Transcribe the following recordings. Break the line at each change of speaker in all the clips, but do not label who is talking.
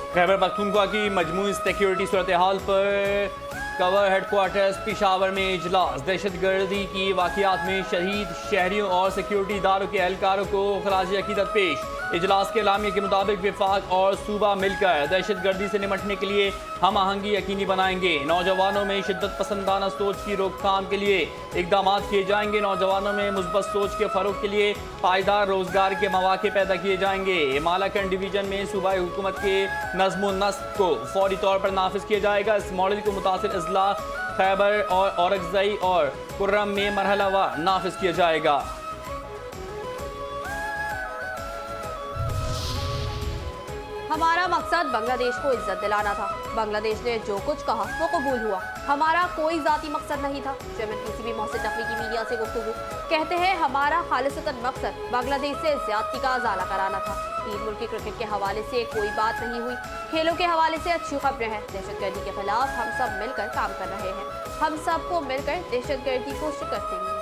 खैबर पख्तूनख्वा की मजमूई सिक्योरिटी सूरत हाल पर cover headquarters Peshawar में इजलास। दहशतगर्दी की वाक़ियात में शहीद शहरियों और सिक्योरिटी इदारों के एहलकारों को खराज अकीदत पेश। इजलास के एलामिया के मुताबिक विफाक और सूबा मिलकर दहशतगर्दी से निपटने के लिए हम आहंगी यकीनी बनाएंगे। नौजवानों में शिद्दत पसंदाना सोच की रोकथाम के लिए इकदाम किए जाएंगे। नौजवानों में मुस्बत सोच के फ़रोग के लिए पायदार रोजगार के मौके पैदा किए जाएंगे। मालाकंड डिवीजन में सूबाई हुकूमत के नज़्म नस्क को फौरी तौर पर नाफिज किया जाएगा। इस मॉडल को मुतासिर अजला खैबर और औरकजई और कुर्रम में मरहलावार नाफिज किया जाएगा।
हमारा मकसद बांग्लादेश को इज्जत दिलाना था। बांग्लादेश ने जो कुछ कहा वो कबूल हुआ। हमारा कोई जाती मकसद नहीं था। चेयरमैन पीसीबी मोहसिन नकवी की मीडिया से गुफ्तगू कहते हैं, हमारा खालिसतन मकसद बांग्लादेश से ज्यादती का अजाला कराना था। तीन मुल्की क्रिकेट के हवाले से कोई बात नहीं हुई। खेलों के हवाले से अच्छी खबरें हैं। दहशतगर्दी के खिलाफ हम सब मिलकर काम कर रहे हैं। हम सबको मिलकर दहशतगर्दी को शिकस्त देंगे।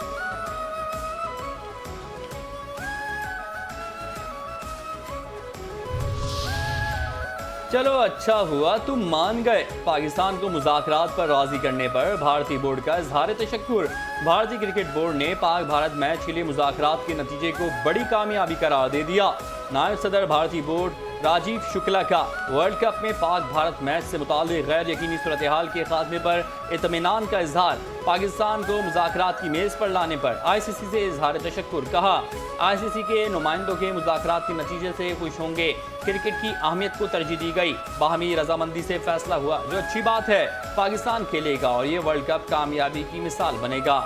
चलो अच्छा हुआ तुम मान गए। पाकिस्तान को मुज़ाकरात पर राजी करने पर भारतीय बोर्ड का इजहार तशक्कुर। भारतीय क्रिकेट बोर्ड ने पाक भारत मैच के लिए मुज़ाकरात के नतीजे को बड़ी कामयाबी करार दे दिया। नायब सदर भारतीय बोर्ड राजीव शुक्ला का वर्ल्ड कप में पाक भारत मैच से मुताल्लिक़ गैर यकीनी सूरत हाल के खात्मे पर इत्मीनान का इजहार। पाकिस्तान को मुज़ाकरात की मेज़ पर लाने पर ICC से इजहार तशक्कुर। कहा, ICC के नुमाइंदों के मुज़ाकरात के नतीजे से खुश होंगे। क्रिकेट की अहमियत को तरजीह दी गई। बाहमी रजामंदी से फैसला हुआ, जो अच्छी बात है। पाकिस्तान खेलेगा और ये वर्ल्ड कप कामयाबी की मिसाल बनेगा।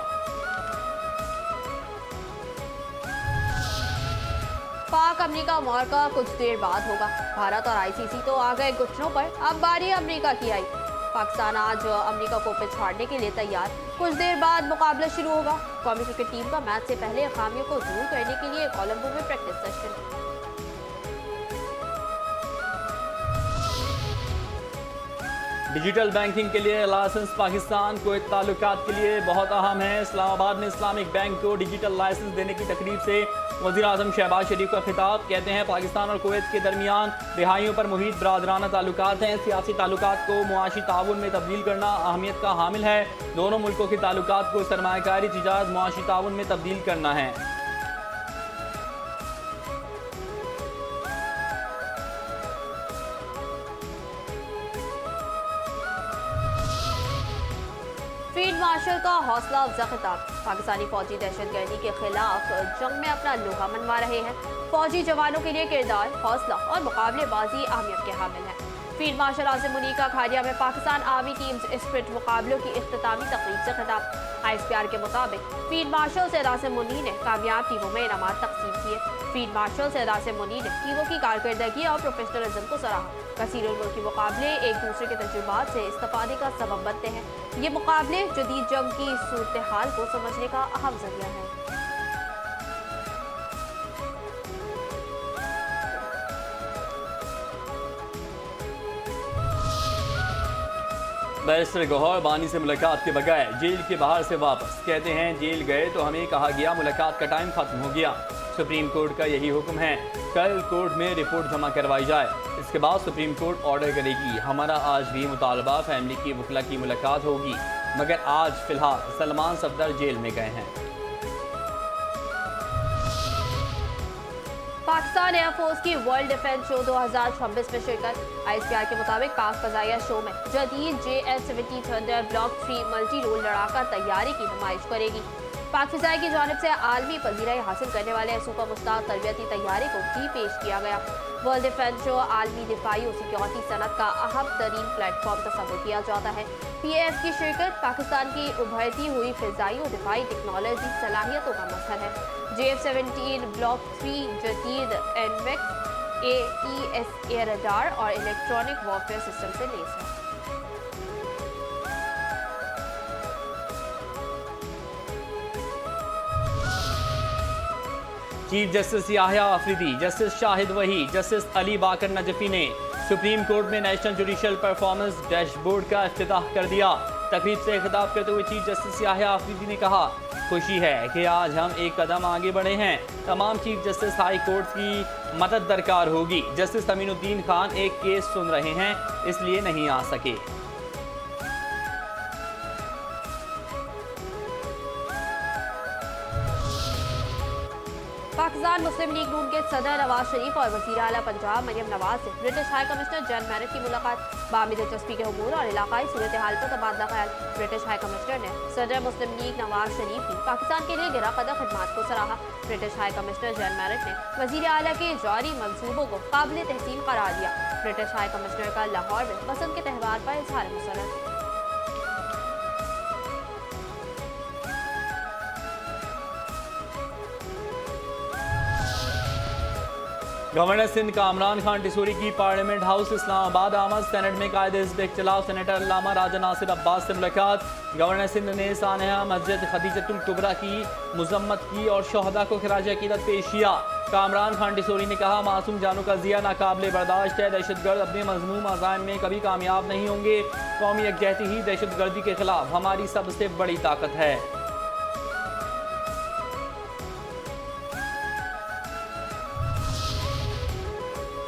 पाक अमेरिका मुआरका कुछ देर बाद होगा। भारत और ICC तो आ गए घुटनों पर, अब बारी अमेरिका की आई। पाकिस्तान आज अमेरिका को पिच हारने के लिए तैयार। कुछ देर बाद मुकाबला शुरू होगा। कौमी क्रिकेट टीम का मैच से पहले खामियों को दूर करने के लिए कोलंबो में प्रैक्टिस सेशन।
डिजिटल बैंकिंग के लिए लाइसेंस पाकिस्तान कुवैत ताल्लुकात के लिए बहुत अहम है। इस्लामाबाद में इस्लामिक बैंक को डिजिटल लाइसेंस देने की तकरीब से वज़ीर आज़म शहबाज शरीफ का खिताब। कहते हैं, पाकिस्तान और कुवैत के दरमियान रिहाइयों पर मुहित बरादराना ताल्लुकात हैं। सियासी ताल्लुकात को मुआशी ताउन में तब्दील करना अहमियत का हामिल है। दोनों मुल्कों के ताल्लुकात को सरमायाकारी तिजारत मुआशी ताउन में तब्दील करना है।
फील्ड मार्शल का हौसला अफजा खिताब। पाकिस्तानी फौजी दहशतगर्दी के खिलाफ जंग में अपना लोहा मनवा रहे हैं। फौजी जवानों के लिए किरदार, हौसला और मुकाबलेबाजी अहमियत के हामिल है। फील्ड मार्शल आसिम मुनीर का खारिया में पाकिस्तान आर्मी टीम्स स्प्रिट मुकाबलों की इख्तितामी तकरीब से खिताब। ISPR के मुताबिक फील्ड मार्शल सैयद आसिम मुनीर ने कामयाब टीमों में इनामात तकसीम किए। फील्ड मार्शल सैयद आसिम मुनीर ने टीमों की कारकर्दगी और प्रोफेशनलिज्म को सराहा। कसीरुल मुल्की मुकाबले एक दूसरे के तजुर्बात से इस्तेफादे का सबब बनते हैं। ये मुकाबले जदीद जंग की सूरत हाल को समझने का अहम जरिया है।
बैरिस्टर गौहर बानी से मुलाकात के बगैर जेल के बाहर से वापस। कहते हैं, जेल गए तो हमें कहा गया मुलाकात का टाइम खत्म हो गया। सुप्रीम कोर्ट का यही हुक्म है, कल कोर्ट में रिपोर्ट जमा करवाई जाए, इसके बाद सुप्रीम कोर्ट ऑर्डर करेगी। हमारा आज भी मुतालबा फैमिली की वकला की मुलाकात होगी, मगर आज फिलहाल सलमान सफदर जेल में गए हैं।
पाकिस्तान एयरफोर्स की वर्ल्ड डिफेंस शो 2026 में शिरकत। ISPR के मुताबिक पाक फजाइया शो में जदीद JS-70 thunder block 3 multi role लड़ाका तैयारी की नुमाइश करेगी। पाक फिजाई की जानिब से आलमी पजीराई हासिल करने वाले सुपर मुश्ताक तरबियती तैयारी को भी पेश किया गया। वर्ल्ड डिफेंस शो आलमी दिफाई और सिक्योरिटी सनत का अहम तरीन प्लेटफॉर्म तस्वुर किया जाता है। PAF की शिरकत पाकिस्तान की उभरती हुई फिजाई और दिफाई टेक्नोलॉजी सलाहियतों का मसला है। JF-17 ब्लॉक 3 जदीद NVEX AES एयर रडार और इलेक्ट्रॉनिक वॉरफेयर सिस्टम से लैस है।
Chief justice Yahya Afridi, justice Shahid वही, जस्टिस अली बाकर नजफी ने सुप्रीम कोर्ट में नेशनल जुडिशल परफॉर्मेंस डैशबोर्ड का इफ्तिताह कर दिया। तकरीब से खिताब करते हुए चीफ जस्टिस याह्या आफरीदी ने कहा, खुशी है कि आज हम एक कदम आगे बढ़े हैं। तमाम चीफ जस्टिस हाई कोर्ट की मदद दरकार होगी। जस्टिस अमीनुद्दीन खान एक केस सुन रहे हैं, इसलिए नहीं आ सके।
पाकिस्तान मुस्लिम लीग नून के सदर नवाज शरीफ और वज़ीर आला पंजाब मरियम नवाज से ब्रिटिश हाई कमिश्नर जॉन मैरेट की मुलाकात। बामी दिलचस्पी के अमूर और इलाकाई सूरत हाल पर तबादला ख्याल। ब्रिटिश हाई कमिश्नर ने सदर मुस्लिम लीग नवाज शरीफ की पाकिस्तान के लिए गिराकदा खिदमात को सराहा। ब्रिटिश हाई कमिश्नर जॉन मैरेट ने वज़ीर आला के जारी मंसूबों को काबिल तहसीन करार दिया। ब्रिटिश हाई कमिश्नर का लाहौर में बसंत के त्यौहार पर इजहार मसरत।
गवर्नर सिंध कामरान खान टिसूरी की पार्लियामेंट हाउस इस्लामाबाद आमद। सेनेट में कायदे हिज़्ब इख्तिलाफ सेनेटर अल्लामा राजा नासिर अब्बास से मुलाकात। गवर्नर सिंध ने सानहा मस्जिद खदीजतुल कुबरा की मजम्मत की और शहदा को खिराज अकीदत पेश किया। कामरान खान टिसूरी ने कहा, मासूम जानों का जिया नाकाबिले बर्दाश्त है। दहशतगर्द अपने मजमूम अज़ाइम में कभी कामयाब नहीं होंगे। कौमी यकजहती ही दहशतगर्दी के खिलाफ हमारी सबसे बड़ी ताकत है।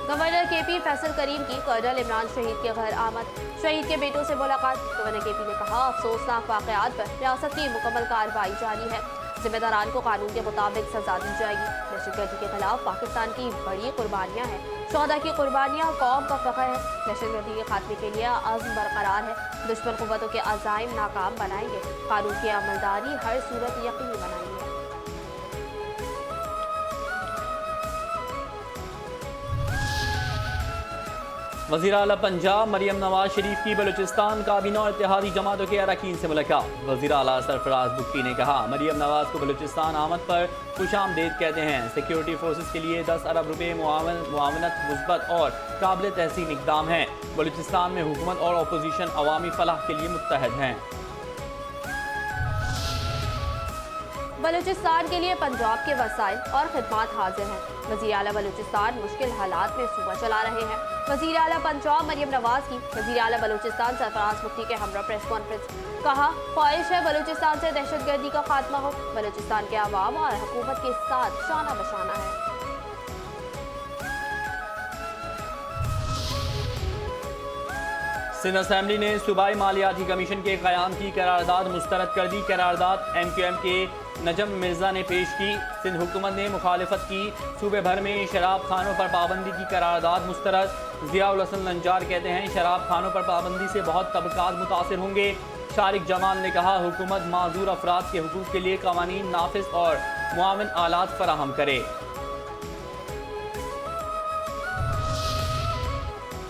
गवर्नर केपी फैसल करीम की कर्नल इमरान शहीद के घर आमद। शहीद के बेटों से मुलाकात। गवर्नर केपी ने कहा, अफसोसनाक वाक़यात पर रियासत की मुकम्मल कार्रवाई जारी है। जिम्मेदारान को कानून के मुताबिक सजा दी जाएगी। दहशतगर्दी के खिलाफ पाकिस्तान की बड़ी कुर्बानियाँ हैं। शोहदा की कुर्बानियाँ कौम का फ़ख्र है। दहशतगर्दी के खात्मे के लिए अज़्म बरकरार है। दुश्मन क़ुव्वतों के अज़ाइम नाकाम बनाएंगे। कानून की अमलदारी हर सूरत यकीनी बनाएंगे।
वज़ीर आला पंजाब मरियम नवाज शरीफ की बलूचिस्तान काबीना और इत्तेहादी जमातों के अरकान से मुलाकात। वज़ीर आला सरफराज बुक्की ने कहा, मरियम नवाज को बलूचिस्तान आमद पर खुशामदीद कहते हैं। सिक्योरिटी फोर्सेस के लिए 10 अरब रुपये मुआवनत मुस्बत और काबिल तहसीन इक़दाम है। बलूचिस्तान में हुकूमत और अपोजिशन अवामी फलाह के लिए मुत्तहद हैं।
बलूचिस्तान के लिए पंजाब के वसाइल और खिदमात हाजिर हैं। वज़ीर आला बलूचिस्तान मुश्किल हालात में सूबा चला रहे हैं। वज़ीर आला पंजाब मरियम नवाज की वज़ीर आला बलूचिस्तान सरफराज मुफ्ती के हमरा प्रेस कॉन्फ्रेंस। कहा, ख्वाहिश है बलूचिस्तान से दहशतगर्दी का खात्मा हो। बलूचिस्तान के अवाम और हुकूमत के साथ शाना बशाना है।
सिंध असेंबली ने सूबाई मालियाती कमीशन के क़याम की करारदाद मुस्तरद कर दी। करारदाद MQM के नजम मिर्जा ने पेश की। सिंध हुकूमत ने मुखालिफत की। सूबे भर में शराब खानों पर पाबंदी की करारदाद मुस्तरद। ज़ियाउल हसन नंजार कहते हैं, शराब खानों पर पाबंदी से बहुत तबकात मुतासिर होंगे। शारिक जमाल ने कहा, हुकूमत माजूर अफराद के हुकूक के लिए कवानीन नाफिज और मुआविन आलात फराहम करे।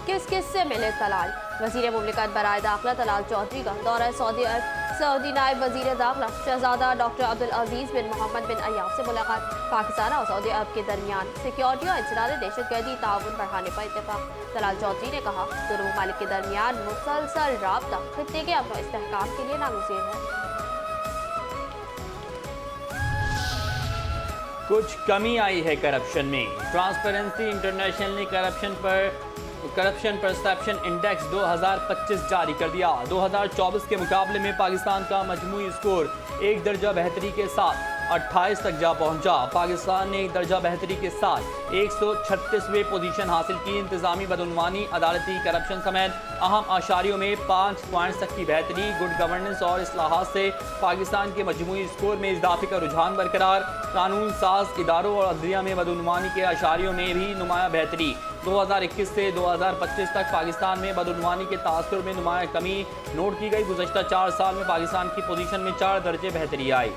किस किस से मिले तलाल। वज़ीर मुमलिकत बराए दाखिला तलाल चौधरी का दौरा सऊदी अरब। सऊदी नायब वज़ीर दाखिला शहजादा डॉक्टर अब्दुल अजीज़ बिन मोहम्मद बिन अय्याब से मुलाकात। पाकिस्तान और सऊदी अरब के दरमियान सिक्योरिटी और इंसदाद दहशतगर्दी ताउन बढ़ाने पर इत्तेफाक। तलाल चौधरी ने कहा, दोनों ममालिक के दरमियान मुसलसल राब्ता खित्ते के अमन इस्तेहकाम के लिए नागुज़ीर है।
कुछ कमी आई है करप्शन में। ट्रांसपेरेंसी इंटरनेशनल ने करप्शन परसेप्शन इंडेक्स 2025 जारी कर दिया। 2024 के मुकाबले में पाकिस्तान का मजमूई स्कोर एक दर्जा बेहतरी के साथ 28 तक जा पहुंचा। पाकिस्तान ने एक दर्जा बेहतरी के साथ 136वें पोजीशन हासिल की। इंतजामी बदउनवानी, अदालती करप्शन समेत अहम आशारियों में 5 पॉइंट्स तक की बेहतरी। गुड गवर्नेंस और इस्लाहात से पाकिस्तान के मजमूई स्कोर में इजाफे का रुझान बरकरार। कानून साज इदारों और अदलिया में बदउनवानी के आशारियों में भी नुमाया बेहतरी। 2021 से 2025 तक पाकिस्तान में बदउनवानी के तासुर में नुमाया कमी नोट की गई। गुज़श्ता 4 साल में पाकिस्तान की पोजीशन में 4 दर्जे बेहतरी आई।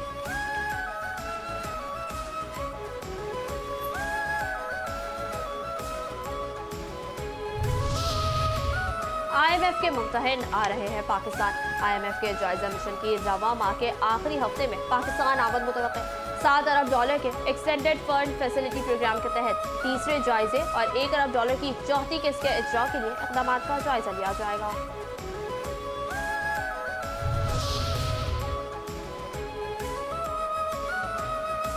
IMF के मुम्तहन आ रहे हैं पाकिस्तान। IMF के जायजा मिशन की रवा माह के आखिरी हफ्ते में पाकिस्तान आमद मुतवक्किर। $7 अरब के एक्सटेंडेड फंड फैसिलिटी प्रोग्राम के तहत तीसरे जायजे और $1 अरब की चौथी किस्त के इजरा के लिए इक़दाम का जायजा लिया जाएगा।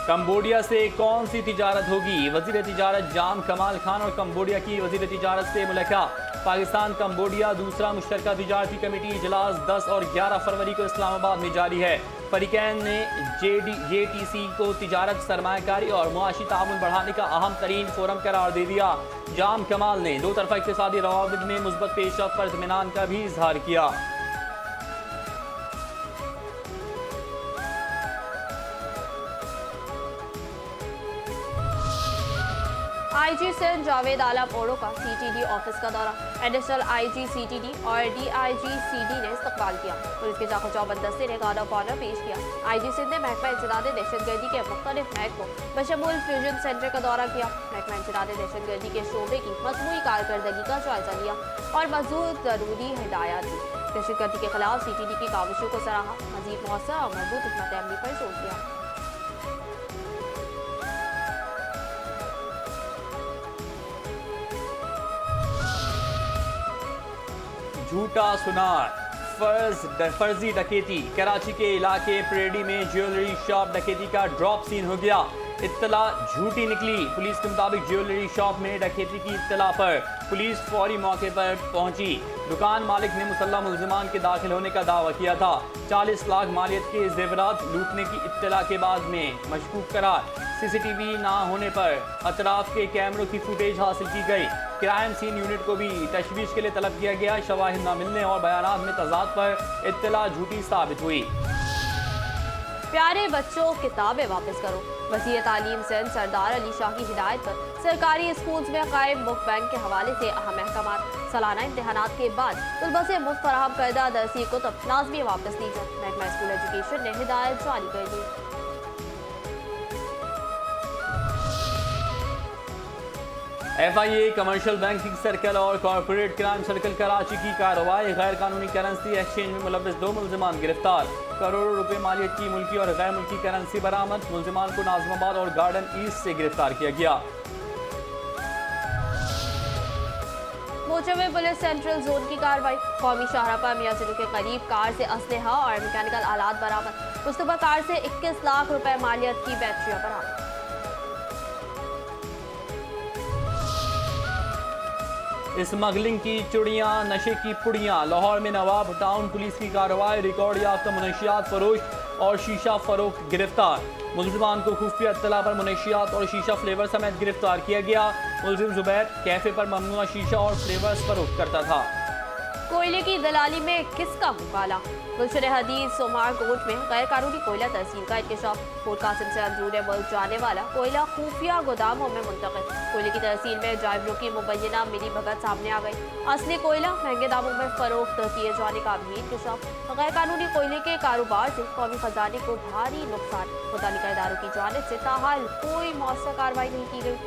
कंबोडिया से कौन सी तिजारत होगी। वज़ीर तिजारत जाम कमाल खान और कंबोडिया की वज़ीर तिजारत से मुलाकात। पाकिस्तान कंबोडिया दूसरा मुश्तरका तिजारती कमेटी इजलास 10 और 11 फरवरी को इस्लामाबाद में जारी है। फरीकैन ने JTC को तिजारत, सरमायाकारी और मुआशी ताउन बढ़ाने का अहम तरीन फोरम करार दे दिया। जाम कमाल ने दो तरफा इक़्तिसादी रवाबित में मुस्बत पेशरफ्त पर इत्मीनान का भी इजहार किया।
IG सिंध जावेद आलम ओरो का CTD ऑफिस का दौरा। एडिशनल IG CTD और DIG CD ने इस्तकबाल किया। पुलिस के जाको चौबंद दस्ते ने गार्ड ऑफ ऑनर पेश किया। IG सिंध ने महकमा इंसदाद दहशतगर्दी के मुख्तलिफ महकमों बशमूल फ्यूजन सेंटर का दौरा किया। महकमा इंसदाद दहशतगर्दी के शोबे की मजमूई कारकर्दगी का जायजा लिया और मज़ूद ज़रूरी हिदायत दी। दहशतगर्दी के खिलाफ CTD की काविशों को सराहा। मज़ीद मौसर और मजबूत हिकमत अमली पर जोर दिया।
झूठा सुनार, फर्जी डकैती। कराची के इलाके परेडी में ज्वेलरी शॉप डकैती का ड्रॉप सीन हो गया। इत्तला झूठी निकली। पुलिस के मुताबिक ज्वेलरी शॉप में डकैती की इत्तला पर पुलिस फौरी मौके पर पहुंची। दुकान मालिक ने मुसल्लह मुलजिमान के दाखिल होने का दावा किया था। 40 लाख मालियत के जेवरात लूटने की इत्तला के बाद में मशकूक करार। CCTV ना होने पर अतराफ के कैमरों की फुटेज हासिल की गई। क्राइम सीन यूनिट को भी तशवीश के लिए तलब किया गया। शवाहिद न मिलने और बयानात में तजाद पर इत्तला झूठी साबित हुई।
प्यारे बच्चों, किताबें वापस करो। वज़ीर तालीम सिंध सरदार अली शाह की हिदायत पर सरकारी स्कूल्स में कायम बुक बैंक के हवाले से अहम अहकामात। सालाना इम्तहानात के बाद तलबा से मुफ्त फराहम करदा दरसी कुतुब लाजमी वापस ली जाए। महकमा स्कूल एजुकेशन ने हिदायत जारी कर दी।
FIA कमर्शियल बैंकिंग सर्कल और कॉर्पोरेट क्राइम सर्कल कराची की कार्रवाई। गैर कानूनी करेंसी एक्सचेंज में मुलव्वस 2 मुलजिमान गिरफ्तार। करोड़ों रुपए मालियत की मुल्की और गैर मुल्की करेंसी बरामद। मुलजिमान को नाज़िमाबाद और गार्डन ईस्ट से गिरफ्तार किया गया।
मोचे में पुलिस सेंट्रल जोन की कार्रवाई। कौमी शाहरा पर मियाँचलू के करीब कार से असलहा और मैकेनिकल आलात बरामद। मुस्तबा कार से 21 लाख रुपए मालियत की बैटरियां बरामद।
स्मगलिंग की चुड़ियाँ, नशे की पुड़ियाँ। लाहौर में नवाब टाउन पुलिस की कार्रवाई। रिकॉर्ड याफ्ता मुनशियात फरोश और शीशा फरोख्त गिरफ्तार। मुलजिमान को खुफिया इत्तला पर मुनशियात और शीशा फ्लेवर समेत गिरफ्तार किया गया। मुलजिम जुबैर कैफे पर ममनुआ शीशा और फ्लेवर्स फरोख्त करता था।
कोयले की दलाली में किसका मुँह काला। गुलशन हदीस सोमार कोट में गैर कानूनी कोयला तहसील का इंकशाफ। कोट कासिम से अंदरूनी मुल्क जाने वाला कोयला खुफिया गोदामों में मुंतकिल। कोयले की तहसील में ड्राइवरों की मुबैना मिली भगत सामने आ गई। असली कोयला महंगे दामों में फरोख्त किए जाने का भी इंकशाफ। गैर कानूनी कोयले के कारोबार से कौमी खजाने को भारी नुकसान। मुतल्लिका इदारों की जानिब से ताहाल कोई मौसर कार्रवाई नहीं की गई।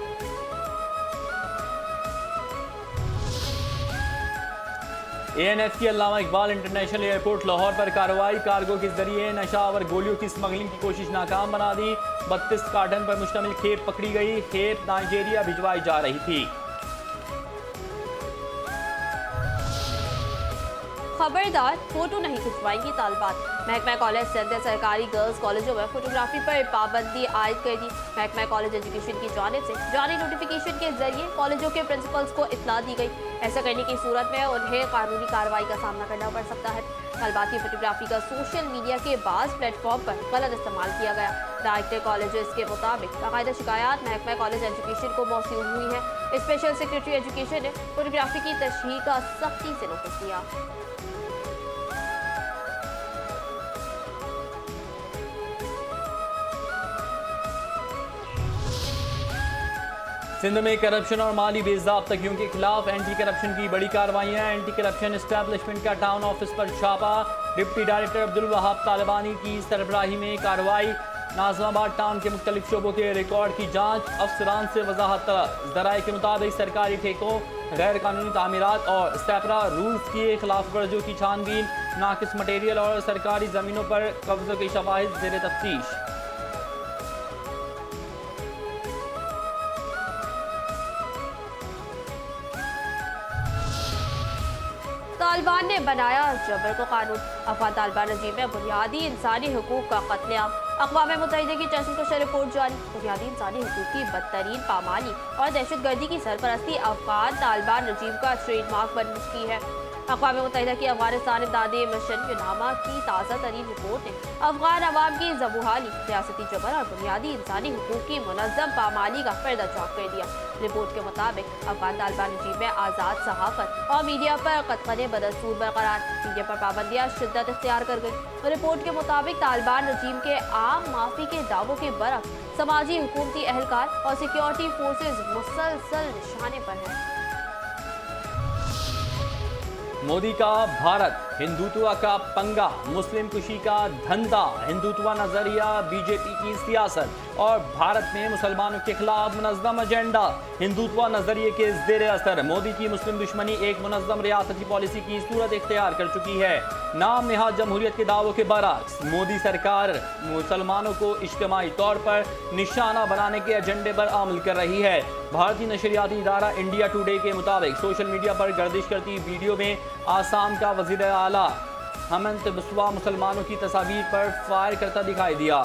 ANF की अल्लामा इकबाल इंटरनेशनल एयरपोर्ट लाहौर पर कार्रवाई। कार्गो के जरिए नशावर गोलियों की स्मगलिंग की कोशिश नाकाम बना दी। 32 कार्टन पर मुश्तमिल खेप पकड़ी गई। खेप नाइजीरिया भिजवाई जा रही थी।
खबरदार, फोटो नहीं खिंचवाएंगी तालिबात। महकमा कॉलेज सिंध सरकारी गर्ल्स कॉलेजों में फोटोग्राफी पर पाबंदी आयद कर दी। महकमा कॉलेज एजुकेशन की जानिब से जारी नोटिफिकेशन के जरिए कॉलेजों के प्रिंसिपल्स को इत्तला दी गई। ऐसा करने की सूरत में उन्हें कानूनी कार्रवाई का सामना करना पड़ सकता है। तलबात की फोटोग्राफी का सोशल मीडिया के बाद प्लेटफॉर्म पर गलत इस्तेमाल किया गया। डायरेक्टर कॉलेज के मुताबिक बाकायदा शिकायत महकमा कॉलेज एजुकेशन को मौसूल हुई है। स्पेशल सेक्रेटरी एजुकेशन ने फोटोग्राफी की तशहीह का सख्ती से नोटिस दिया।
सिंध में करप्शन और माली बेज़ाब्तगियों के खिलाफ एंटी करप्शन की बड़ी कार्रवाइयाँ। एंटी करप्शन एस्टेब्लिशमेंट का टाउन ऑफिस पर छापा। डिप्टी डायरेक्टर अब्दुल वहाब तालिबानी की सरबराही में कार्रवाई। नाज़िमाबाद टाउन के मुख्तलिफ शोबों के रिकॉर्ड की जांच। अफसरान से वजाहत तलब। ज़राए के मुताबिक सरकारी ठेकों, गैर कानूनी तामीरात और सेपरा रूल्स की खिलाफ वर्जियों की छानबीन। नाकिस मटेरियल और सरकारी ज़मीनों पर कब्ज़ों के शवाहिद ज़ेर तफ्तीश।
तालिबान ने बनाया जबर को कानून। अफगान तालिबान रजीम में बुनियादी इंसानी हुकूक का कत्लेआम। अक़वाम मुत्तहिदा की चश्मकश रिपोर्ट जारी। बुनियादी इंसानी हुकूक की बदतरीन पामाली और दहशतगर्दी की सरपरस्ती अफगान तालिबान रजीम का ट्रेडमार्क बन चुकी है। अक़वाम मुत्तहिदा की अफगानिस्तान इमदादी मिशन यूनामा की ताज़ा तरीन रिपोर्ट ने अफगान अवाम की ज़बूहाली, सियासती जबर और बुनियादी इंसानी हुकूक की मुनज़्ज़म पामाली का पर्दा चाक कर दिया। रिपोर्ट के मुताबिक अफगान तालिबान रजीम में आज़ाद सहाफ़त और मीडिया पर कतगने बदस्तूर बरकरार, मीडिया पर पाबंदियाँ शिद्दत इख्तियार कर गई। रिपोर्ट के मुताबिक तालिबान रजीम के आम माफी के दावों के बरक्स समाजी हुकूमती एहलकार और सिक्योरिटी फोर्सेज मुसलसल निशाने पर हैं।
मोदी का भारत हिंदुत्व का पंगा, मुस्लिम कुशी का धंधा, हिंदुत्व नजरिया, बीजेपी की सियासत और भारत में मुसलमानों के खिलाफ मुनज़्ज़म एजेंडा। हिंदुत्व नजरिए के ज़ेर असर मोदी की मुस्लिम दुश्मनी एक मुनज़्ज़म रियासती पॉलिसी की सूरत इख्तियार कर चुकी है। नाम निहाद जमहूरियत के दावों के बरक्स मोदी सरकार मुसलमानों को इज्तिमाई तौर पर निशाना बनाने के एजेंडे पर अमल कर रही है। भारतीय नशरियाती इदारा इंडिया टुडे के मुताबिक सोशल मीडिया पर गर्दिश करती वीडियो में आसाम का वज़ीर आला हेमंत बिस्वा मुसलमानों की तस्वीर पर फायर करता दिखाई दिया।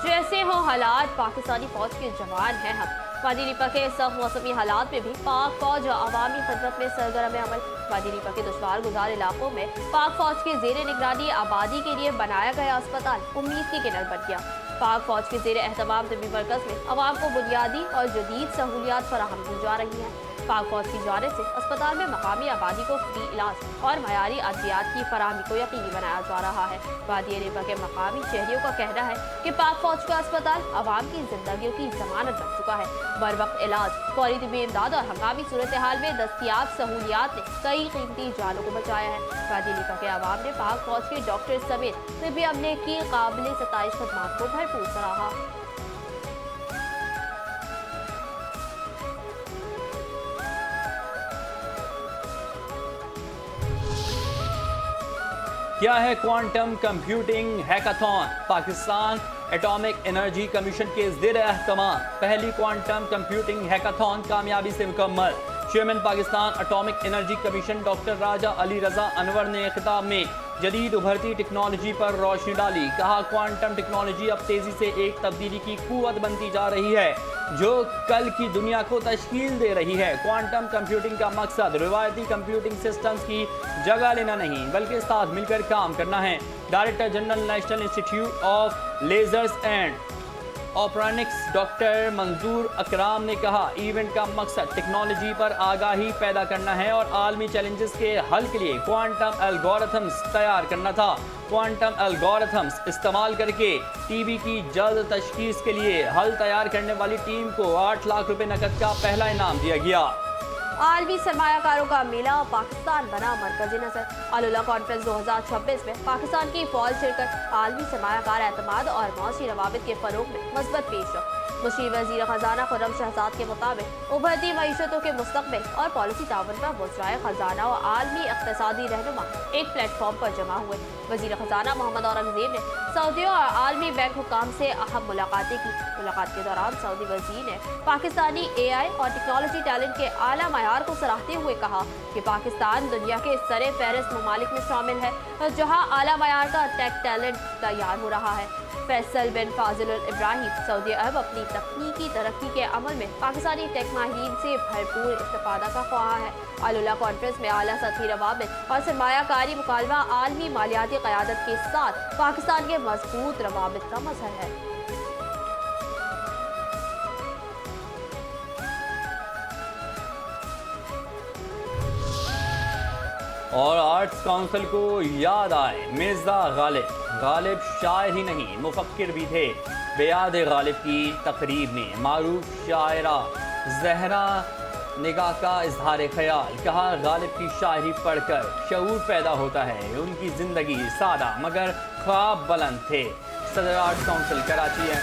जैसे हो हालात, पाकिस्तानी फौज के जवान हैं हम। वादी रीपा के सख्त मौसमी हालात में भी पाक फौज अवामी खदमत में सरगर्म अमल। वादी रीपा के दुश्वार गुजार इलाकों में पाक फौज के जेर निगरानी आबादी के लिए बनाया गया अस्पताल उम्मीद की किरण बन गया। पाक फौज के जेर एहतमाम तबी मरकज में अवाम को बुनियादी और जदीद सहूलियात फराहम की जा रही हैं। पाक फौज की जानिब से अस्पताल में मकामी आबादी को फ्री इलाज और मयारी अद्वियात की फराहमी को यकीनी बनाया जा रहा है। वादी रीपा के मकामी शहरियों का कहना है कि पाक फौज का अस्पताल अवाम की जिंदगियों की जमानत बन चुका है। बर वक्त इलाज, फौरी तबी इमदाद और हंगामी सूरत हाल में दस्तियाब सहूलियात ने कई कीमती जानों को बचाया है। वादी रीपा के अवाम ने पाक फौज के डॉक्टर समेत तबी अमले की काबिल सताइश खदमात को भरपूर सराहा।
क्या है quantum computing hackathon? Pakistan atomic energy commission के ज़ेर एहतमाम पहली क्वांटम कंप्यूटिंग हैकाथॉन कामयाबी से मुकम्मल। Chairman Pakistan atomic energy commission doctor Raja Ali Raza Anwar ने खिताब में जदीद उभरती टेक्नोलॉजी पर रोशनी डाली। कहा, क्वांटम टेक्नोलॉजी अब तेजी से एक तब्दीली की कुव्वत बनती जा रही है जो कल की दुनिया को तश्कील दे रही है। क्वांटम कंप्यूटिंग का मकसद रिवायती कंप्यूटिंग सिस्टम्स की जगह लेना नहीं बल्कि साथ मिलकर काम करना है। Director general national institute of lasers and optronics doctor Manzoor Akram ने कहा, इवेंट का मकसद टेक्नोलॉजी पर आगाही पैदा करना है और आलमी चैलेंजेस के हल के लिए क्वांटम एल्गोरिथम्स तैयार करना था। क्वांटम एल्गोरिथम्स इस्तेमाल करके टीबी की जल्द तशखीस के लिए हल तैयार करने वाली टीम को 8 लाख रुपए नकद का पहला इनाम दिया गया।
आलमी सरमायाकारों का मेला, पाकिस्तान बना मरकज़ी नज़र। आलूला कॉन्फ्रेंस 2026 में पाकिस्तान की फौज शिरकत आलमी सरमायाकार एतमाद और मौसी रवाबित के फरोग में मस्बत पेशरफ। मुशीर वज़ीर ख़जाना खुर्रम शहजाद के मुताबिक उभरती मईशतों के मुस्तक़बिल और पॉलिसी ताउन पर वज़राए ख़जाना और आलमी इक़्तिसादी रहनुमा एक प्लेटफॉर्म पर जमा हुए। वज़ीर ख़जाना मोहम्मद औरंगज़ेब ने सऊदियों और आलमी बैंक हुकाम से अहम मुलाकातें की। मुलाकात के दौरान सऊदी वज़ीर ने पाकिस्तानी AI और टेक्नोलॉजी टैलेंट के आला मयार को सराहते हुए कहा कि पाकिस्तान दुनिया के सरे फहरिस्त ममालिक में शामिल है जहाँ आला मयार का टेक टैलेंट तैयार हो रहा है। फैसल बिन फाजिल इब्राहिम सऊदी अरब अपनी तकनीकी तरक्की के अमल में पाकिस्तानी टेक माहिरीन से भरपूर इस्तेफादा का ख्वाह है। आलूला कॉन्फ्रेंस में आला सतही रवाबित और सरमायाकारी मुकालमा आलमी मालियाती क़यादत के साथ पाकिस्तान के मजबूत रवाबित का मजहर है।
और आर्ट्स काउंसिल को याद आए मिर्ज़ा गालिब शायर ही नहीं मुफक्किर भी थे। बेयाद गालिब की तकरीब में मारूफ शायरा जहरा निगाह का इजहार ख्याल। कहा, गालिब की शायरी पढ़कर शऊर पैदा होता है। उनकी ज़िंदगी सादा मगर ख्वाब बुलंद थे। सदर आर्ट्स काउंसिल कराची है।